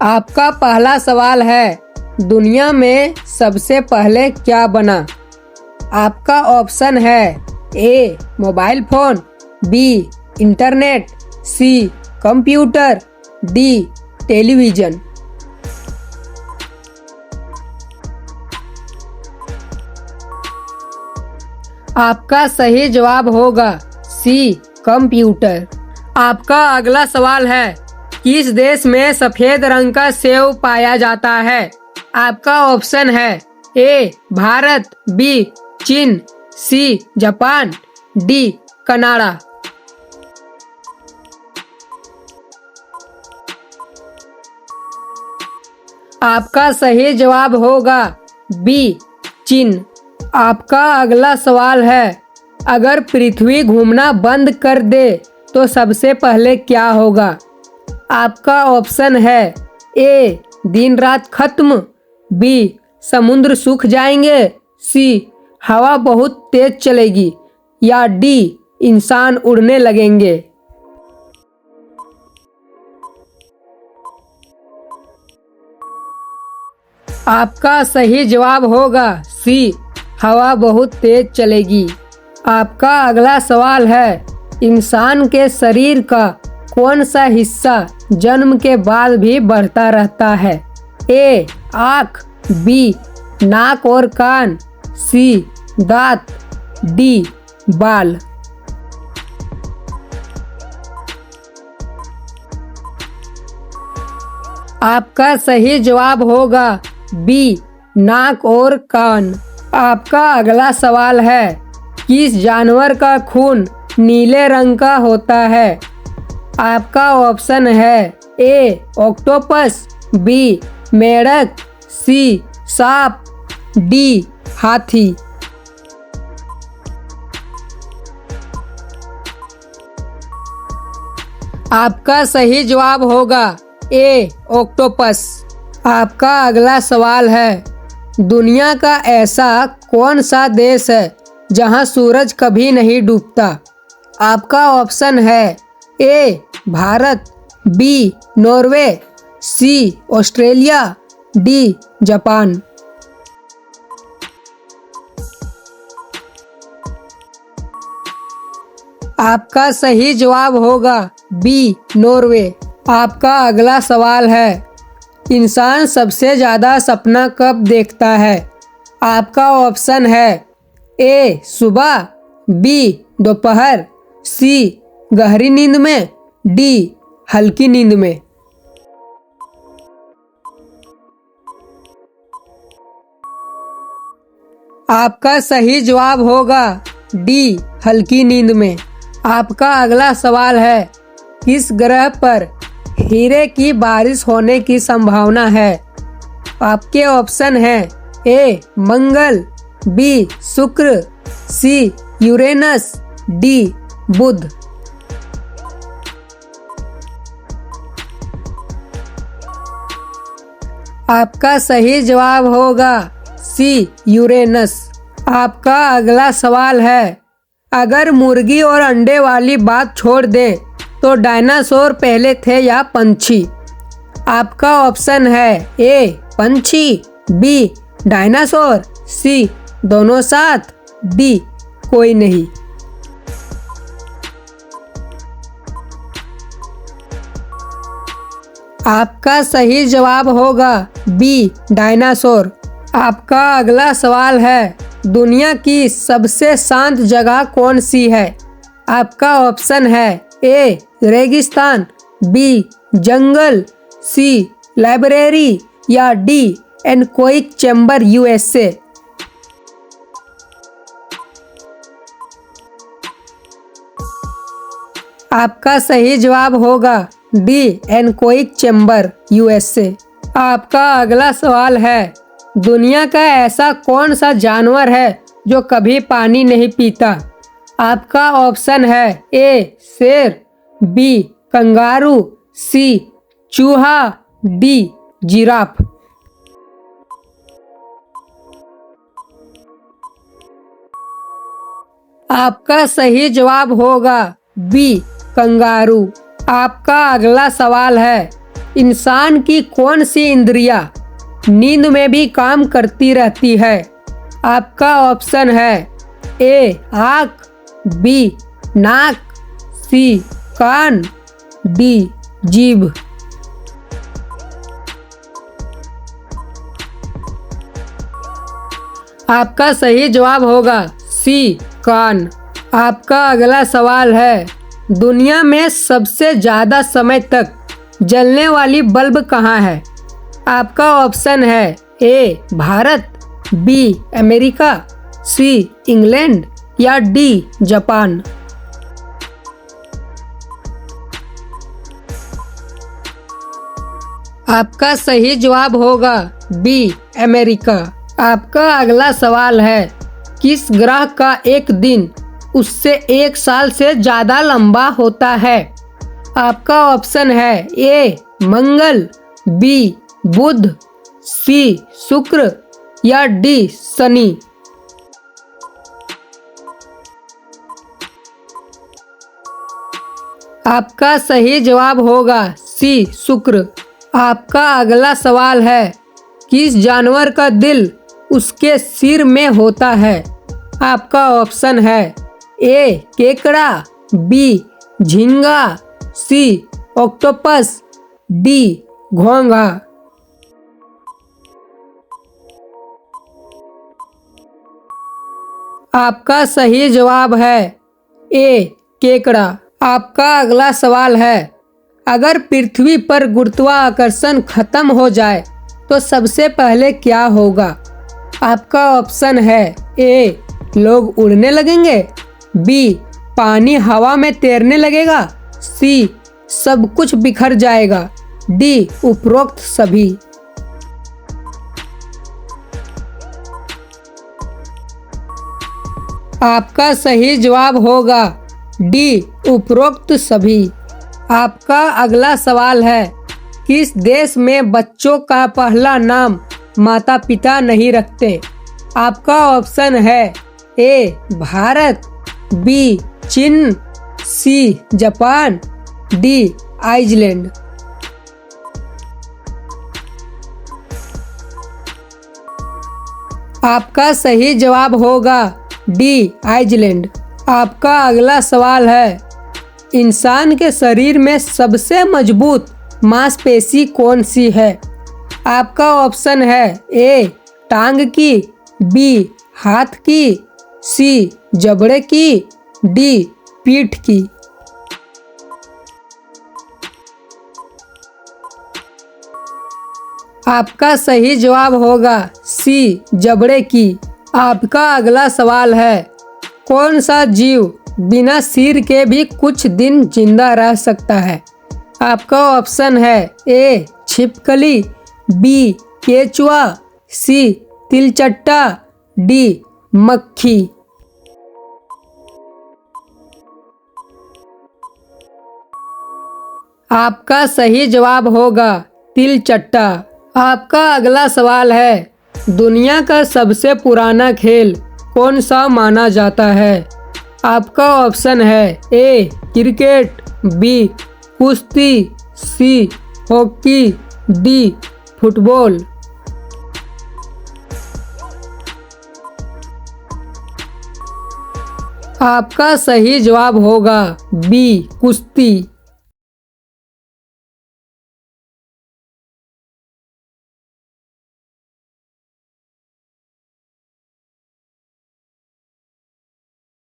आपका पहला सवाल है, दुनिया में सबसे पहले क्या बना? आपका ऑप्शन है ए मोबाइल फ़ोन, बी इंटरनेट, सी कंप्यूटर, डी टेलीविज़न। आपका सही जवाब होगा सी कंप्यूटर। आपका अगला सवाल है, किस देश में सफेद रंग का सेव पाया जाता है? आपका ऑप्शन है ए भारत, बी चीन, सी जापान, डी कनाडा। आपका सही जवाब होगा बी चीन। आपका अगला सवाल है, अगर पृथ्वी घूमना बंद कर दे तो सबसे पहले क्या होगा? आपका ऑप्शन है ए दिन रात खत्म, बी समुद्र सूख जाएंगे, सी हवा बहुत तेज चलेगी, या डी इंसान उड़ने लगेंगे। आपका सही जवाब होगा सी हवा बहुत तेज चलेगी। आपका अगला सवाल है, इंसान के शरीर का कौन सा हिस्सा जन्म के बाद भी बढ़ता रहता है? ए आँख, बी नाक और कान, सी दांत, डी बाल। आपका सही जवाब होगा बी नाक और कान। आपका अगला सवाल है, किस जानवर का खून नीले रंग का होता है? आपका ऑप्शन है ए ऑक्टोपस, बी मेढक, सी सांप, डी हाथी। आपका सही जवाब होगा ए ऑक्टोपस। आपका अगला सवाल है, दुनिया का ऐसा कौन सा देश है जहां सूरज कभी नहीं डूबता? आपका ऑप्शन है A Bharat, B Norway, C Australia, D Japan. आपका सही जवाब होगा बी नॉर्वे। आपका अगला सवाल है, इंसान सबसे ज़्यादा सपना कब देखता है? आपका ऑप्शन है ए सुबह, बी दोपहर, सी गहरी नींद में, डी हल्की नींद में। आपका सही जवाब होगा डी हल्की नींद में। आपका अगला सवाल है, किस ग्रह पर हीरे की बारिश होने की संभावना है? आपके ऑप्शन हैं ए मंगल, बी शुक्र, सी यूरेनस, डी बुध। आपका सही जवाब होगा सी यूरेनस। आपका अगला सवाल है, अगर मुर्गी और अंडे वाली बात छोड़ दें तो डायनासोर पहले थे या पंछी? आपका ऑप्शन है ए पंछी, बी डायनासोर, सी दोनों साथ, डी कोई नहीं। आपका सही जवाब होगा बी डायनासोर। आपका अगला सवाल है, दुनिया की सबसे शांत जगह कौन सी है? आपका ऑप्शन है ए रेगिस्तान, बी जंगल, सी लाइब्रेरी, या डी एनकोइक चैम्बर यूएसए। आपका सही जवाब होगा डी एनकोइक चैम्बर यूएसए। आपका अगला सवाल है, दुनिया का ऐसा कौन सा जानवर है जो कभी पानी नहीं पीता? आपका ऑप्शन है ए शेर, बी कंगारू, सी चूहा, डी जिराफ। आपका सही जवाब होगा बी कंगारू। आपका अगला सवाल है, इंसान की कौन सी इंद्रियां नींद में भी काम करती रहती है? आपका ऑप्शन है ए आँख, बी नाक, सी कान, डी जीभ। आपका सही जवाब होगा सी कान। आपका अगला सवाल है, दुनिया में सबसे ज़्यादा समय तक जलने वाली बल्ब कहाँ है? आपका ऑप्शन है A Bharat, B America, C England या डी जापान। आपका सही जवाब होगा बी अमेरिका। आपका अगला सवाल है, किस ग्रह का एक दिन उससे एक साल से ज़्यादा लंबा होता है? आपका ऑप्शन है ए मंगल, बी बुध, सी शुक्र या डी शनि। आपका सही जवाब होगा सी शुक्र। आपका अगला सवाल है, किस जानवर का दिल उसके सिर में होता है? आपका ऑप्शन है ए केकड़ा, बी झींगा, सी ऑक्टोपस, डी घोंघा। आपका सही जवाब है ए केकड़ा। आपका अगला सवाल है, अगर पृथ्वी पर गुरुत्वाकर्षण खत्म हो जाए तो सबसे पहले क्या होगा? आपका ऑप्शन है ए लोग उड़ने लगेंगे, बी पानी हवा में तैरने लगेगा, सी सब कुछ बिखर जाएगा, डी उपरोक्त सभी। आपका सही जवाब होगा डी उपरोक्त सभी। आपका अगला सवाल है, किस देश में बच्चों का पहला नाम माता पिता नहीं रखते? आपका ऑप्शन है ए भारत, बी चीन, सी जापान, डी आइसलैंड। आपका सही जवाब होगा डी आइसलैंड। आपका अगला सवाल है, इंसान के शरीर में सबसे मजबूत मांसपेशी कौन सी है? आपका ऑप्शन है ए टांग की, बी हाथ की, सी जबड़े की, डी पीठ की। आपका सही जवाब होगा सी जबड़े की। आपका अगला सवाल है, कौन सा जीव बिना सिर के भी कुछ दिन जिंदा रह सकता है? आपका ऑप्शन है ए छिपकली, बी केचुआ, सी तिलचट्टा, डी मक्खी। आपका सही जवाब होगा तिलचट्टा। आपका अगला सवाल है, दुनिया का सबसे पुराना खेल कौन सा माना जाता है? आपका ऑप्शन है ए क्रिकेट, बी कुश्ती, सी हॉकी, डी फुटबॉल। आपका सही जवाब होगा बी कुश्ती।